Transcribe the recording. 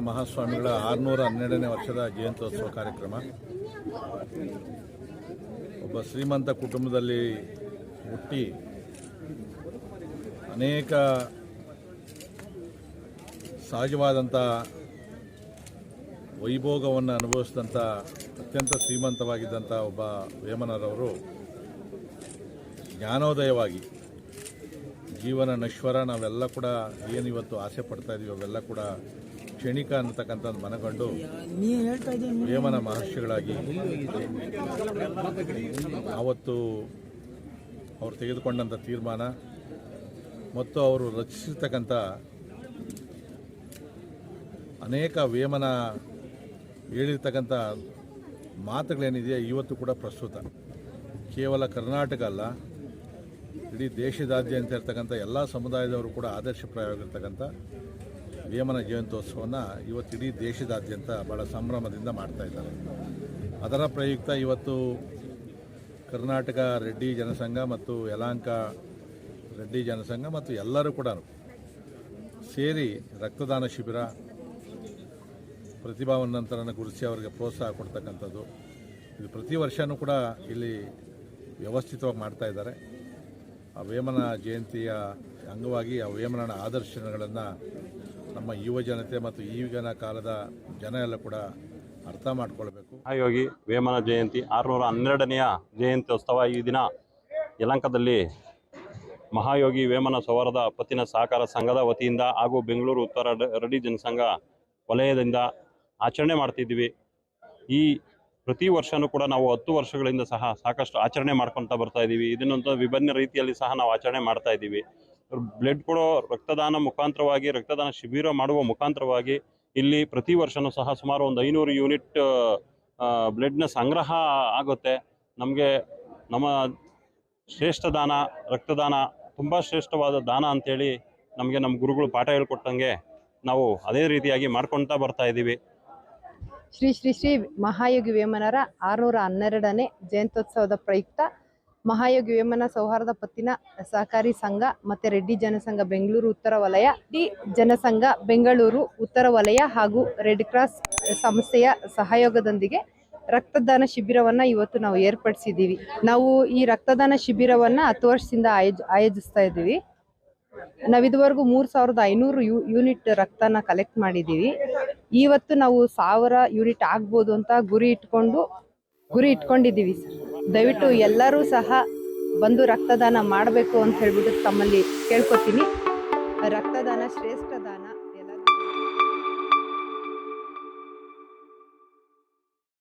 ಮಹಾಸ್ವಾಮಿಗಳ 612ನೇ ವರ್ಷದ ಜಯಂತ್ಯೋತ್ಸವ ಕಾರ್ಯಕ್ರಮ. ಒಬ್ಬ ಶ್ರೀಮಂತ ಕುಟುಂಬದಲ್ಲಿ ಹುಟ್ಟಿ ಅನೇಕ ಸಹಜವಾದಂಥ ವೈಭೋಗವನ್ನು ಅನುಭವಿಸಿದಂಥ ಅತ್ಯಂತ ಶ್ರೀಮಂತವಾಗಿದ್ದಂಥ ಒಬ್ಬ ವೇಮನರವರು ಜ್ಞಾನೋದಯವಾಗಿ ಜೀವನ ನಶ್ವರ, ನಾವೆಲ್ಲ ಕೂಡ ಏನಿವತ್ತು ಆಸೆ ಪಡ್ತಾ ಇದ್ದೀವಿ ಅವೆಲ್ಲ ಕೂಡ ಕ್ಷಣಿಕ ಅನ್ನತಕ್ಕಂಥದ್ದು ಮನಗಂಡು ವೇಮನ ಮಹರ್ಷಿಗಳಾಗಿ ಆವತ್ತು ಅವರು ತೆಗೆದುಕೊಂಡಂಥ ತೀರ್ಮಾನ ಮತ್ತು ಅವರು ರಚಿಸಿರ್ತಕ್ಕಂಥ ಅನೇಕ ವೇಮನ ಹೇಳಿರ್ತಕ್ಕಂಥ ಮಾತುಗಳೇನಿದೆಯಾ ಇವತ್ತು ಕೂಡ ಪ್ರಸ್ತುತ. ಕೇವಲ ಕರ್ನಾಟಕ ಅಲ್ಲ, ಇಡೀ ದೇಶದಾದ್ಯಂತ ಇರ್ತಕ್ಕಂಥ ಎಲ್ಲ ಸಮುದಾಯದವರು ಕೂಡ ಆದರ್ಶಪ್ರಾಯವಾಗಿರ್ತಕ್ಕಂಥ ವೇಮನ ಜಯಂತ್ಯೋತ್ಸವವನ್ನು ಇವತ್ತು ಇಡೀ ದೇಶದಾದ್ಯಂತ ಭಾಳ ಸಂಭ್ರಮದಿಂದ ಮಾಡ್ತಾ ಇದ್ದಾರೆ. ಅದರ ಪ್ರಯುಕ್ತ ಇವತ್ತು ಕರ್ನಾಟಕ ರೆಡ್ಡಿ ಜನಸಂಘ ಮತ್ತು ಯಲಹಂಕ ರೆಡ್ಡಿ ಜನಸಂಘ ಮತ್ತು ಎಲ್ಲರೂ ಕೂಡ ಸೇರಿ ರಕ್ತದಾನ ಶಿಬಿರ, ಪ್ರತಿಭಾವಂತರನ್ನು ಗುರುತಿಸಿ ಅವರಿಗೆ ಪ್ರೋತ್ಸಾಹ ಕೊಡ್ತಕ್ಕಂಥದ್ದು, ಇದು ಪ್ರತಿ ವರ್ಷವೂ ಕೂಡ ಇಲ್ಲಿ ವ್ಯವಸ್ಥಿತವಾಗಿ ಮಾಡ್ತಾ ಇದ್ದಾರೆ. ಆ ವೇಮನ ಜಯಂತಿಯ ಅಂಗವಾಗಿ ಆ ವೇಮನನ ಆದರ್ಶಗಳನ್ನು ನಮ್ಮ ಯುವ ಜನತೆ ಮತ್ತು ಈಗಿನ ಕಾಲದ ಜನ ಎಲ್ಲ ಕೂಡ ಅರ್ಥ ಮಾಡಿಕೊಳ್ಬೇಕು. ಮಹಾಯೋಗಿ ವೇಮನ ಜಯಂತಿ 612ನೆಯ ಜಯಂತ್ಯೋತ್ಸವ ಈ ದಿನ ಯಲಹಂಕದಲ್ಲಿ ಮಹಾಯೋಗಿ ವೇಮನ ಸೌಹಾರ್ದ ಪತ್ತಿನ ಸಹಕಾರ ಸಂಘದ ವತಿಯಿಂದ ಹಾಗೂ ಬೆಂಗಳೂರು ಉತ್ತರ ರೆಡ್ಡಿ ಜನಸಂಘ ವಲಯದಿಂದ ಆಚರಣೆ ಮಾಡ್ತಿದ್ದೀವಿ. ಈ ಪ್ರತಿ ವರ್ಷವೂ ಕೂಡ ನಾವು 10 ವರ್ಷಗಳಿಂದ ಸಹ ಸಾಕಷ್ಟು ಆಚರಣೆ ಮಾಡ್ಕೊತಾ ಬರ್ತಾ ಇದ್ದೀವಿ. ಇದನ್ನೊಂದು ವಿಭಿನ್ನ ರೀತಿಯಲ್ಲಿ ಸಹ ನಾವು ಆಚರಣೆ ಮಾಡ್ತಾ ಇದ್ದೀವಿ. ಬ್ಲಡ್ ಕೊಡೋ ರಕ್ತದಾನ ಮುಖಾಂತರವಾಗಿ, ರಕ್ತದಾನ ಶಿಬಿರ ಮಾಡುವ ಮುಖಾಂತರವಾಗಿ ಇಲ್ಲಿ ಪ್ರತಿ ವರ್ಷವೂ ಸಹ ಸುಮಾರು ಒಂದು 500 ಯೂನಿಟ್ ಬ್ಲಡ್ನ ಸಂಗ್ರಹ ಆಗುತ್ತೆ. ನಮಗೆ ನಮ್ಮ ಶ್ರೇಷ್ಠ ದಾನ ರಕ್ತದಾನ ತುಂಬ ಶ್ರೇಷ್ಠವಾದ ದಾನ ಅಂಥೇಳಿ ನಮಗೆ ನಮ್ಮ ಗುರುಗಳು ಪಾಠ ಹೇಳ್ಕೊಟ್ಟಂಗೆ ನಾವು ಅದೇ ರೀತಿಯಾಗಿ ಮಾಡ್ಕೊತಾ ಬರ್ತಾ ಇದ್ದೀವಿ. ಶ್ರೀ ಶ್ರೀ ಶ್ರೀ ಮಹಾಯೋಗಿ ವೇಮನರ 612ನೇ ಜಯಂತ್ಯೋತ್ಸವದ ಪ್ರಯುಕ್ತ ಮಹಾಯೋಗಿ ವೇಮನ ಸೌಹಾರ್ದ ಪತ್ತಿನ ಸಹಕಾರಿ ಸಂಘ ಮತ್ತು ರೆಡ್ಡಿ ಜನಸಂಘ ಬೆಂಗಳೂರು ಉತ್ತರ ವಲಯ, ರೆಡ್ಡಿ ಜನಸಂಘ ಬೆಂಗಳೂರು ಉತ್ತರ ವಲಯ ಹಾಗೂ ರೆಡ್ ಕ್ರಾಸ್ ಸಂಸ್ಥೆಯ ಸಹಯೋಗದೊಂದಿಗೆ ರಕ್ತದಾನ ಶಿಬಿರವನ್ನು ಇವತ್ತು ನಾವು ಏರ್ಪಡಿಸಿದ್ದೀವಿ. ನಾವು ಈ ರಕ್ತದಾನ ಶಿಬಿರವನ್ನು 10 ವರ್ಷದಿಂದ ಆಯೋಜಿಸ್ತಾ ಇದ್ದೀವಿ. ನಾವಿದುವರೆಗೂ 3500 ಯೂನಿಟ್ ರಕ್ತನ ಕಲೆಕ್ಟ್ ಮಾಡಿದ್ದೀವಿ. ಇವತ್ತು ನಾವು 1000 ಯೂನಿಟ್ ಆಗ್ಬೋದು ಅಂತ ಗುರಿ ಇಟ್ಕೊಂಡಿದ್ದೀವಿ ಸರ್. ದಯವಿಟ್ಟು ಎಲ್ಲರೂ ಸಹ ಬಂದು ರಕ್ತದಾನ ಮಾಡಬೇಕು ಅಂತ ಹೇಳ್ಬಿಟ್ಟು ತಮ್ಮಲ್ಲಿ ಕೇಳ್ಕೊತೀನಿ. ರಕ್ತದಾನ ಶ್ರೇಷ್ಠ ದಾನ.